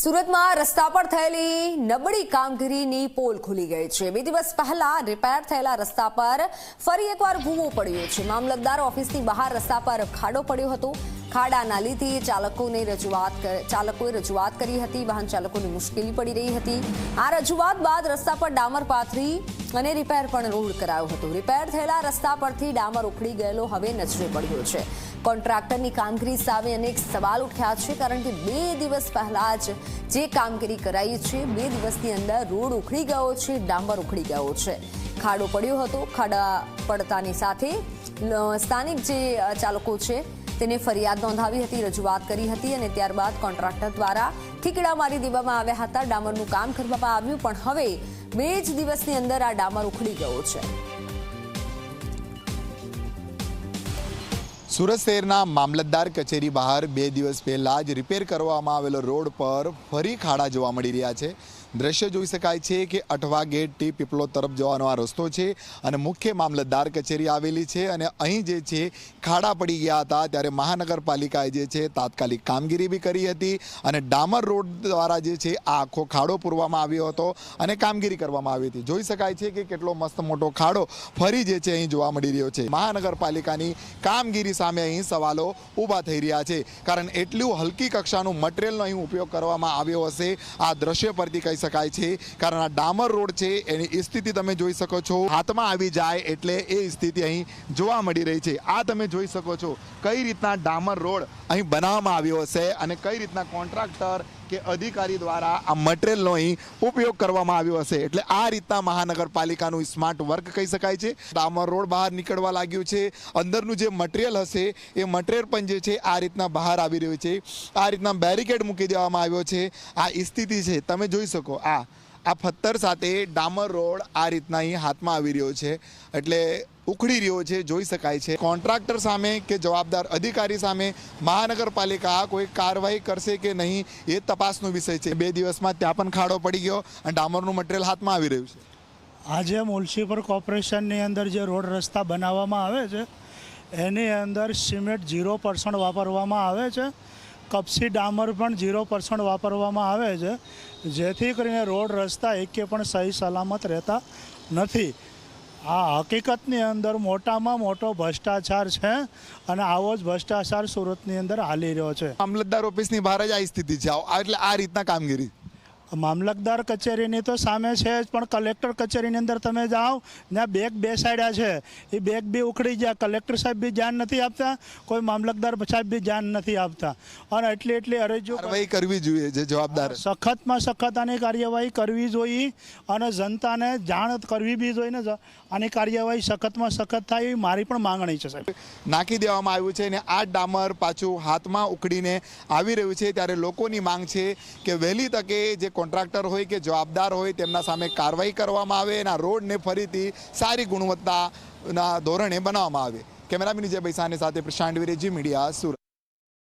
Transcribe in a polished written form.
સુરતમાં રસ્તા પર થયેલી નબળી કામગીરીની પોલ ખુલી ગઈ છે। 2 દિવસ પહેલા રિપેર થયેલા રસ્તા પર ફરી એકવાર ભૂવો પડ્યો છે। મામલતદાર ઓફિસની બહાર રસ્તા પર ખાડો પડ્યો હતો। ખાડાના લીધે ચાલકોએ રજૂઆત કરી હતી। વાહન ચાલકોને મુશ્કેલી પડી રહી હતી। આ રજૂઆત બાદ રસ્તા પર ડામર પાથરી અને રિપેર પણ રોડ કરાયો હતો। રિપેર થયેલા રસ્તા પરથી ડામર ઉખડી ગયેલો હવે નજરે પડ્યો છે। કોન્ટ્રાક્ટરની કામગીરી સામે અનેક સવાલ ઉઠ્યા છે, કારણ કે 2 દિવસ પહેલા જ જે કામગીરી કરાઈ છે 2 દિવસની અંદર રોડ ઉખડી ગયો છે, ડામર ઉખડી ગયો છે, ખાડો પડ્યો હતો। ખાડા પડતાની સાથે સ્થાનિક જે ચાલકો છે તેને ફરિયાદ નોંધાવી હતી, રજૂઆત કરી હતી અને ત્યારબાદ કોન્ટ્રાક્ટર દ્વારા ઠીકડા મારી દેવામાં આવ્યા હતા। ડામરનું કામ કરવામાં આવ્યું, પણ હવે 2 જ દિવસની અંદર આ ડામર ઉખડી ગયો છે। સુરત શહેરના મામલતદાર કચેરી બહાર 2 દિવસ પહેલા જ રિપેર કરવામાં આવેલો રોડ પર ફરી ખાડા જોવા મળી રહ્યા છે। દ્રશ્ય જોઈ શકાય છે કે અઠવા ગેટ ટી પીપલો તરફ જવાનો આ રસ્તો છે અને મુખ્ય મામલતદાર કચેરી આવેલી છે અને અહીં જે છે ખાડા પડી ગયા હતા, ત્યારે મહાનગરપાલિકાએ જે છે તાત્કાલિક કામગીરી બી કરી હતી અને ડામર રોડ દ્વારા જે છે આ આખો ખાડો પૂરવામાં આવ્યો હતો અને કામગીરી કરવામાં આવી હતી। જોઈ શકાય છે કે કેટલો મસ્ત મોટો ખાડો ફરી જે છે અહીં જોવા મળી રહ્યો છે। મહાનગરપાલિકાની કામગીરી સામે અહીં સવાલો ઊભા થઈ રહ્યા છે, કારણ એટલું હલકી કક્ષાનું મટીરિયલનો અહીં ઉપયોગ કરવામાં આવ્યો હશે આ દ્રશ્ય પરથી કહી શકાય છે। કારણ આ ડામર રોડ છે એની સ્થિતિ તમે જોઈ શકો છો, હાથમાં આવી જાય એટલે એ સ્થિતિ અહીં જોવા મળી રહી છે। આ તમે જોઈ શકો છો કઈ રીતના ડામર રોડ અહીં બનાવવામાં આવ્યો હશે અને કઈ રીતના કોન્ટ્રાક્ટર કે અધિકારી દ્વારા આ મટીરિયલનો અહીં ઉપયોગ કરવામાં આવ્યો હશે। એટલે આ રીતના મહાનગરપાલિકાનું સ્માર્ટ વર્ક કહી શકાય છે। ડામર રોડ બહાર નીકળવા લાગ્યું છે, અંદરનું જે મટીરિયલ હશે એ મટીરિયલ પણ જે છે આ રીતના બહાર આવી રહ્યું છે। આ રીતના બેરિકેડ મૂકી દેવામાં આવ્યો છે। આ સ્થિતિ છે તમે જોઈ શકો, આ પથ્થર સાથે ડામર રોડ આ રીતના અહીં હાથમાં આવી રહ્યો છે, એટલે ઉખડી રહ્યો છે, જોઈ શકાય છે। કોન્ટ્રાક્ટર સામે કે જવાબદાર અધિકારી સામે મહાનગરપાલિકા કોઈ કાર્યવાહી કરશે કે નહીં એ તપાસનો વિષય છે। 2 દિવસમાં ત્યાં પણ ખાડો પડી ગયો અને ડામરનું મટીરિયલ હાથમાં આવી રહ્યું છે। આજે મ્યુનિસિપલ કોર્પોરેશનની અંદર જે રોડ રસ્તા બનાવવામાં આવે છે એની અંદર સિમેન્ટ 0% વાપરવામાં આવે છે, કપસી ડામર પણ 0% વાપરવામાં આવે છે, જેથી કરીને રોડ રસ્તા એકે પણ સહી સલામત રહેતા નથી। આ હકીકતની અંદર મોટામાં મોટો ભ્રષ્ટાચાર છે અને આવો જ ભ્રષ્ટાચાર સુરતની અંદર હાલી રહ્યો છે। મામલતદાર ઓફિસની બહાર જ આ સ્થિતિ છે, એટલે આ રીતના કામગીરી મામલતદાર કચેરીની તો સામે છે જ, પણ કલેક્ટર કચેરીની અંદર તમે જાઓ ત્યાં બેગ બેસાડ્યા છે, એ બેગ બી ઉખડી ગયા। કલેક્ટર સાહેબ બી ધ્યાન નથી આપતા, કોઈ મામલતદાર સાહેબ બી ધ્યાન નથી આપતા અને એટલી અરજીઓ કરવી જોઈએ। જે જવાબદાર સખતમાં સખત આની કાર્યવાહી કરવી જોઈએ અને જનતાને જાણ કરવી બી જોઈએ ને આની કાર્યવાહી સખતમાં સખત થાય એવી મારી પણ માંગણી છે સાહેબ। નાખી દેવામાં આવ્યું છે અને આ ડામર પાછું હાથમાં ઉખડીને આવી રહ્યું છે, ત્યારે લોકોની માંગ છે કે વહેલી તકે જે કોન્ટ્રાક્ટર હોય કે જવાબદાર હોય તેમના સામે કાર્યવાહી કરવામાં આવે અને આ રોડને ફરીથી સારી ગુણવત્તાના ધોરણે બનાવવામાં આવે। કેમેરામેન વિજય બૈસાની સાથે પ્રશાંત વિરેજી, મીડિયા, સુરત।